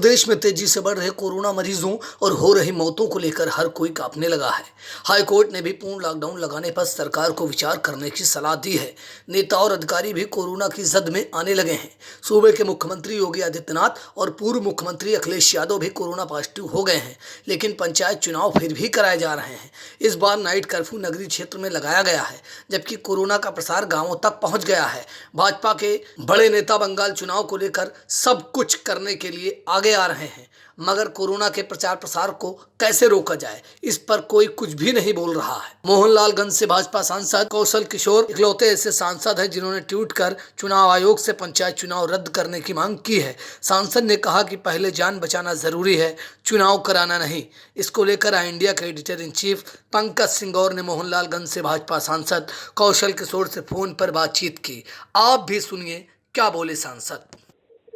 प्रदेश में तेजी से बढ़ रहे कोरोना मरीजों और हो रही मौतों को लेकर हर कोई कांपने लगा है। हाई कोर्ट ने भी पूर्ण लॉकडाउन लगाने पर सरकार को विचार करने की सलाह दी है। नेता और अधिकारी भी कोरोना की जद में आने लगे हैं। सूबे के मुख्यमंत्री योगी आदित्यनाथ और पूर्व मुख्यमंत्री अखिलेश यादव भी कोरोना पॉजिटिव हो गए हैं, लेकिन पंचायत चुनाव फिर भी कराए जा रहे हैं। इस बार नाइट कर्फ्यू नगरीय क्षेत्र में लगाया गया है, जबकि कोरोना का प्रसार गाँवों तक पहुँच गया है। भाजपा के बड़े नेता बंगाल चुनाव को लेकर सब कुछ करने के लिए आगे आ रहे हैं, मगर कोरोना के प्रचार प्रसार को कैसे रोका जाए, इस पर कोई कुछ भी नहीं बोल रहा है। मोहनलालगंज से भाजपा सांसद कौशल किशोर इकलौते ऐसे सांसद हैं जिन्होंने ट्वीट कर चुनाव आयोग से पंचायत चुनाव रद्द करने की मांग की है। सांसद ने कहा कि पहले जान बचाना जरूरी है, चुनाव कराना नहीं। इसको लेकर आई इंडिया के editor in chief Pankaj Singh Gaur ने मोहनलालगंज से भाजपा सांसद कौशल किशोर से फोन पर बातचीत की। आप भी सुनिए क्या बोले सांसद।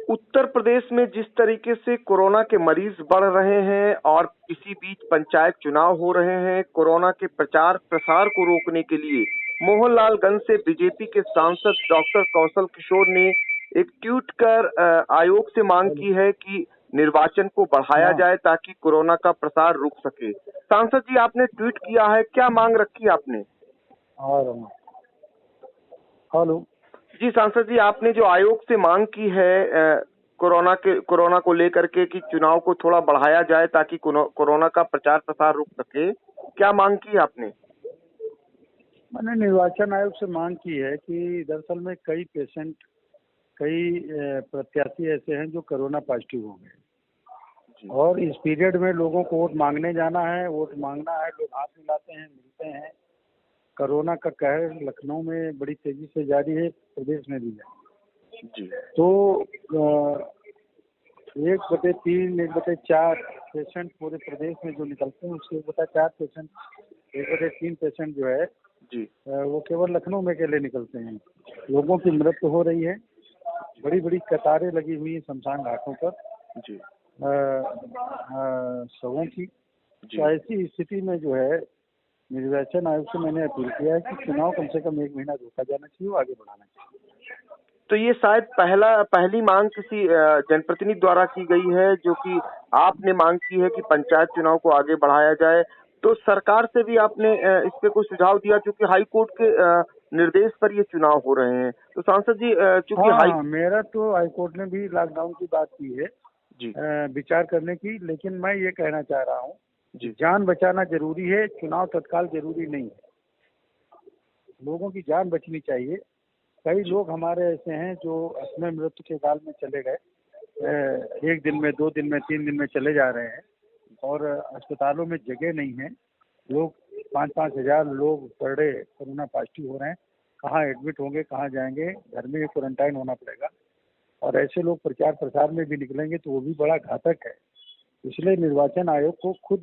उत्तर प्रदेश में जिस तरीके से कोरोना के मरीज बढ़ रहे हैं और इसी बीच पंचायत चुनाव हो रहे हैं, कोरोना के प्रचार प्रसार को रोकने के लिए मोहनलालगंज से बीजेपी के सांसद डॉक्टर कौशल किशोर ने एक ट्वीट कर आयोग से मांग की है कि निर्वाचन को बढ़ाया जाए ताकि कोरोना का प्रसार रुक सके। सांसद जी, आपने ट्वीट किया है, क्या मांग रखी आपने? हेलो जी सांसद जी, आपने जो आयोग से मांग की है कोरोना को लेकर के कि चुनाव को थोड़ा बढ़ाया जाए ताकि कोरोना का प्रचार प्रसार रुक सके, क्या मांग की आपने? मैंने निर्वाचन आयोग से मांग की है कि दरअसल में कई प्रत्याशी ऐसे हैं जो कोरोना पॉजिटिव हो गए और इस पीरियड में लोगों को वोट मांगने जाना है, वोट मांगना है, लोग हाथ मिलाते हैं, मिलते हैं। कोरोना का कहर लखनऊ में बड़ी तेजी से जारी है, प्रदेश में भी है जी। तो 1/3, 1/4 पेशेंट पूरे प्रदेश में जो निकलते हैं उसके 1/4 पेशेंट, 1/3 पेशेंट जो है जी वो केवल लखनऊ में अकेले निकलते हैं। लोगों की मृत्यु हो रही है, बड़ी बड़ी कतारें लगी हुई हैं शमशान घाटों पर जी शवों की। जी। तो ऐसी स्थिति में जो है निर्वाचन आयोग से मैंने अपील किया है कि चुनाव कम से कम 1 महीना रोका जाना चाहिए, आगे बढ़ाना चाहिए। तो ये शायद पहली मांग किसी जनप्रतिनिधि द्वारा की गई है, जो कि आपने मांग की है कि पंचायत चुनाव को आगे बढ़ाया जाए। तो सरकार से भी आपने इस पे कोई सुझाव दिया, क्योंकि हाई कोर्ट के निर्देश पर ये चुनाव हो रहे हैं। तो सांसद जी, चूंकि मेरा तो हाई कोर्ट ने भी लॉकडाउन की बात की है जी विचार करने की, लेकिन मैं ये कहना चाह रहा हूँ जी जान बचाना जरूरी है, चुनाव तत्काल जरूरी नहीं है। लोगों की जान बचनी चाहिए। कई लोग हमारे ऐसे हैं जो अपने मृत्यु के काल में चले गए, 1 दिन में, 2 दिन में, 3 दिन में चले जा रहे हैं और अस्पतालों में जगह नहीं है। लोग 5-5 हजार लोग पर डे कोरोना पॉजिटिव हो रहे हैं। कहाँ एडमिट होंगे, कहाँ जाएंगे? घर में क्वारंटाइन होना पड़ेगा और ऐसे लोग प्रचार प्रसार में भी निकलेंगे तो वो भी बड़ा घातक है। इसलिए निर्वाचन आयोग को खुद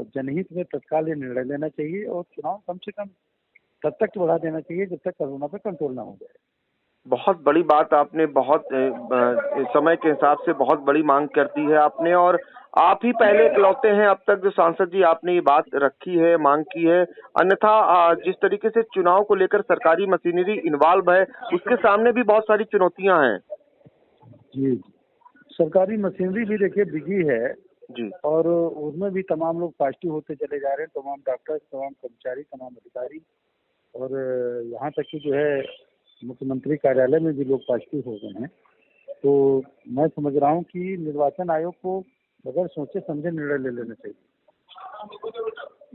जनहित में तत्काल ये निर्णय लेना चाहिए और चुनाव कम से कम तब तक बढ़ा देना चाहिए जब तक कोरोना पे कंट्रोल ना हो जाए। बहुत बड़ी बात आपने, बहुत समय के हिसाब से बहुत बड़ी मांग कर दी है आपने, और आप ही पहले इकलौते हैं अब तक जो सांसद जी आपने ये बात रखी है, मांग की है। अन्यथा जिस तरीके से चुनाव को लेकर सरकारी मशीनरी इन्वॉल्व है, उसके सामने भी बहुत सारी चुनौतियां हैं। जी, सरकारी मशीनरी भी देखिए बिजी है जी और उसमें भी तमाम लोग पॉजिटिव होते चले जा रहे हैं, तमाम डॉक्टर, तमाम कर्मचारी, तमाम अधिकारी, और यहाँ तक कि जो है मुख्यमंत्री कार्यालय में भी लोग पॉजिटिव हो गए हैं। तो मैं समझ रहा हूँ कि निर्वाचन आयोग को बगैर सोचे समझे निर्णय ले लेना चाहिए।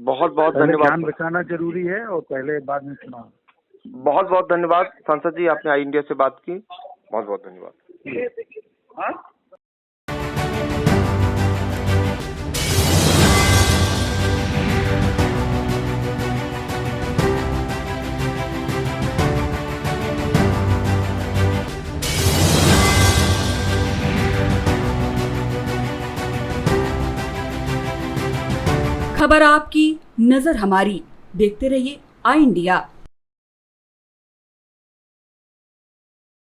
बहुत बहुत धन्यवाद। जान बचाना जरूरी है और पहले बाद में चुनाव। बहुत बहुत धन्यवाद सांसद जी, आपने आई इंडिया से बात की, बहुत बहुत धन्यवाद। खबर आपकी, नजर हमारी। देखते रहिए आई इंडिया।